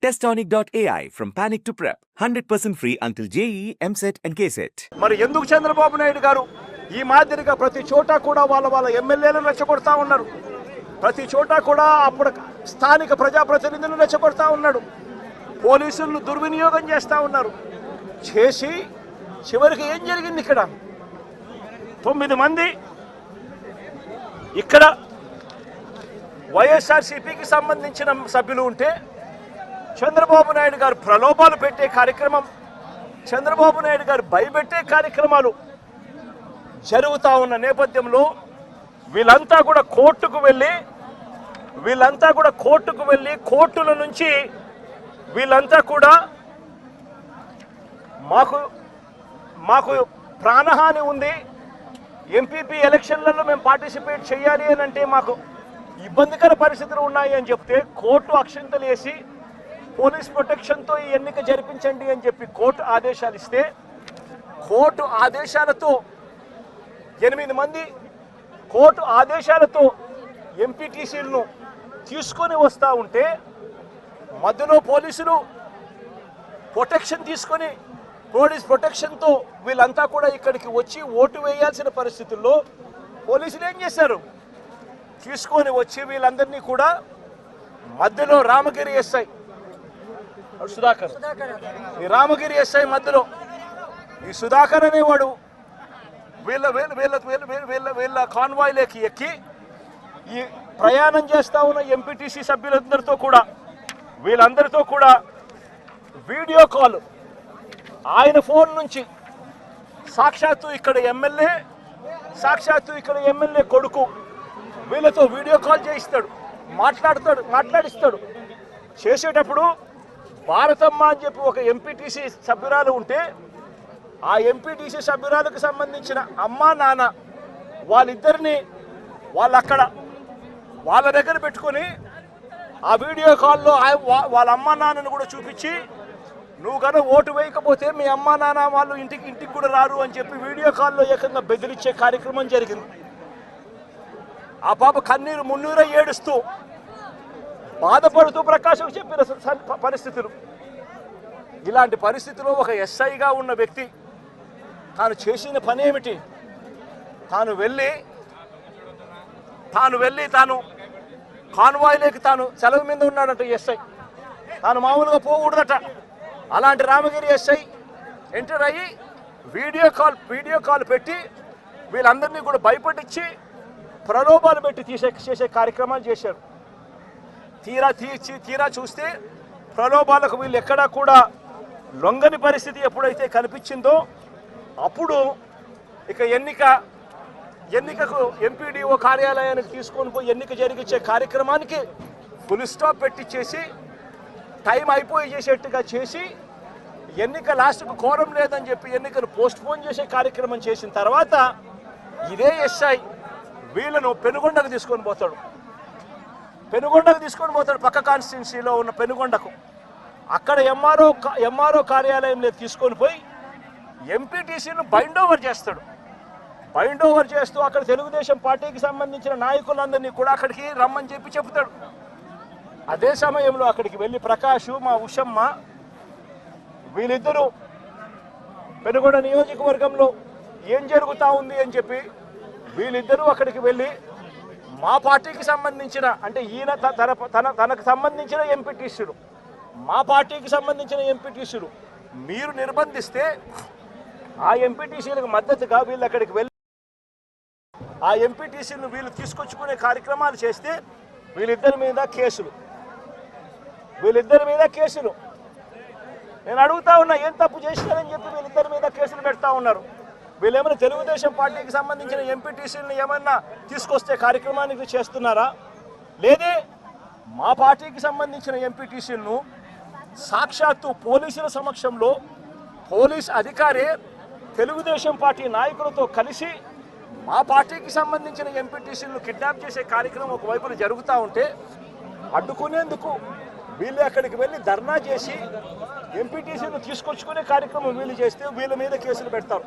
Testonic.ai from panic to prep. 100% free until JEE, MSET and KSET. మరి ఎందుకు చంద్రబాబు నాయుడు గారు ఈ మాదిరిగా ప్రతి చోట కూడా వాళ్ళ ఎమ్మెల్యేలను రెచ్చగొడతా ఉన్నారు. ప్రతి చోట కూడా అప్పుడు స్థానిక ప్రజాప్రతినిధులను రెచ్చగొడతా ఉన్నాడు. పోలీసులను దుర్వినియోగం చేస్తూ ఉన్నారు. చేసి చివరికి ఏం జరిగింది? ఇక్కడ 9 మంది ఇక్కడ వైఎస్ఆర్సీపీకి సంబంధించిన సభ్యులు ఉంటే చంద్రబాబు నాయుడు గారు ప్రలోభాలు పెట్టే కార్యక్రమం, చంద్రబాబు నాయుడు గారు భయపెట్టే కార్యక్రమాలు జరుగుతూ ఉన్న నేపథ్యంలో వీళ్ళంతా కూడా కోర్టుకు వెళ్ళి కోర్టుల నుంచి వీళ్ళంతా కూడా మాకు ప్రాణహాని ఉంది, ఎంపీపీ ఎలక్షన్లలో మేము పార్టిసిపేట్ చేయాలి అని అంటే మాకు ఇబ్బందికర పరిస్థితులు ఉన్నాయి అని చెప్తే కోర్టు అక్షింతలు వేసి పోలీస్ ప్రొటెక్షన్తో ఈ ఎన్నిక జరిపించండి అని చెప్పి కోర్టు ఆదేశాలు ఇస్తే, కోర్టు ఆదేశాలతో 8 మంది కోర్టు ఆదేశాలతో ఎంపీటీసీలను తీసుకొని వస్తూ ఉంటే మధ్యలో పోలీసులు పోలీస్ ప్రొటెక్షన్తో వీళ్ళంతా కూడా ఇక్కడికి వచ్చి ఓటు వేయాల్సిన పరిస్థితుల్లో పోలీసులు ఏం చేశారు? తీసుకొని వచ్చి వీళ్ళందరినీ కూడా మధ్యలో రామగిరి ఎస్ఐ సుధాకర్, ఈ రామగిరి ఎస్ఐ మధ్యలో ఈ సుధాకర్ అనేవాడు వీళ్ళ కాన్వాయ్లోకి ఎక్కి ఈ ప్రయాణం చేస్తూ ఉన్న ఎంపీటీసీ సభ్యులందరితో కూడా వీళ్ళందరితో కూడా వీడియో కాల్ ఆయన ఫోన్ నుంచి సాక్షాత్తు ఇక్కడ ఎమ్మెల్యే కొడుకు వీళ్ళతో వీడియో కాల్ చేయిస్తాడు, మాట్లాడిస్తాడు. చేసేటప్పుడు భారతమ్మ అని చెప్పి ఒక ఎంపీటీసీ సభ్యురాలు ఉంటే ఆ ఎంపీటీసీ సభ్యురాలకు సంబంధించిన అమ్మా నాన్న వాళ్ళిద్దరిని వాళ్ళ దగ్గర పెట్టుకొని ఆ వీడియో కాల్లో వాళ్ళ అమ్మా నాన్నను కూడా చూపించి, నువ్వు కనుక ఓటు వేయకపోతే మీ అమ్మా నాన్న వాళ్ళు ఇంటికి కూడా రారు అని చెప్పి వీడియో కాల్లో ఏకంగా బెదిరించే కార్యక్రమం జరిగింది. ఆ పాప కన్నీరు మున్నీరు ఏడుస్తూ బాధపడుతూ ప్రకాశం చెప్పిన పరిస్థితులు. ఇలాంటి పరిస్థితిలో ఒక ఎస్ఐగా ఉన్న వ్యక్తి తాను చేసిన పని ఏమిటి? తాను కాన్వాయ్లోకి తాను సెలవు మీద ఉన్నాడట ఎస్ఐ. తాను మామూలుగా పోకూడదట. అలాంటి రామగిరి ఎస్ఐ ఎంటర్ అయ్యి వీడియో కాల్ పెట్టి వీళ్ళందరినీ కూడా భయపడించి ప్రలోభాలు పెట్టి చేసే కార్యక్రమాలు చేశారు. తీరా చూస్తే ప్రలోభాలకు వీళ్ళు ఎక్కడా కూడా లొంగని పరిస్థితి ఎప్పుడైతే కనిపించిందో అప్పుడు ఇక ఎన్నికకు ఎంపీడీఓ కార్యాలయానికి తీసుకొని పోయి ఎన్నిక జరిగించే కార్యక్రమానికి ఫుల్ స్టాప్ పెట్టించేసి టైం అయిపోయి చేసేట్టుగా చేసి ఎన్నిక లాస్ట్కు కోరం లేదని చెప్పి ఎన్నికను పోస్ట్పోన్ చేసే కార్యక్రమం చేసిన తర్వాత ఇదే ఎస్ఐ వీళ్ళను పెనుగొండకు తీసుకొని పోతాడు. పక్క కాన్స్టిట్యున్సీలో ఉన్న పెనుగొండకు. అక్కడ ఎంఆర్ఓ కార్యాలయంలో తీసుకొని పోయి ఎంపీటీసీను బైండ్ ఓవర్ చేస్తూ అక్కడ తెలుగుదేశం పార్టీకి సంబంధించిన నాయకులందరినీ కూడా అక్కడికి రమ్మని చెప్పి చెప్తాడు. అదే సమయంలో అక్కడికి వెళ్ళి ప్రకాష్, మా ఉషమ్మ వీళ్ళిద్దరూ పెనుగొండ నియోజకవర్గంలో ఏం జరుగుతూ ఉంది అని చెప్పి వీళ్ళిద్దరూ అక్కడికి వెళ్ళి మా పార్టీకి సంబంధించిన అంటే ఈయన తనకు సంబంధించిన ఎంపీటీసీలు, మా పార్టీకి సంబంధించిన ఎంపీటీసీలు మీరు నిర్బంధిస్తే ఆ ఎంపీటీసీలకు మద్దతుగా వీళ్ళు అక్కడికి వెళ్ళి ఆ ఎంపీటీసీలను వీళ్ళు తీసుకొచ్చుకునే కార్యక్రమాలు చేస్తే వీళ్ళిద్దరి మీద కేసులు. నేను అడుగుతా ఉన్నా, ఏం తప్పు చేసినారని చెప్పి వీళ్ళిద్దరి మీద కేసులు పెడతా ఉన్నారు. వీళ్ళేమైనా తెలుగుదేశం పార్టీకి సంబంధించిన ఎంపీటీసీలను ఏమన్నా తీసుకొస్తే కార్యక్రమానికి చేస్తున్నారా? లేదే మా పార్టీకి సంబంధించిన ఎంపీటీసీలను సాక్షాత్తు పోలీసుల సమక్షంలో పోలీస్ అధికారే తెలుగుదేశం పార్టీ నాయకులతో కలిసి మా పార్టీకి సంబంధించిన ఎంపీటీసీలను కిడ్నాప్ చేసే కార్యక్రమం ఒకవైపున జరుగుతూ ఉంటే అడ్డుకునేందుకు వీళ్ళు అక్కడికి వెళ్ళి ధర్నా చేసి ఎంపీటీసీలను తీసుకొచ్చుకునే కార్యక్రమం వీళ్ళు చేస్తే వీళ్ళ మీద కేసులు పెడతారు.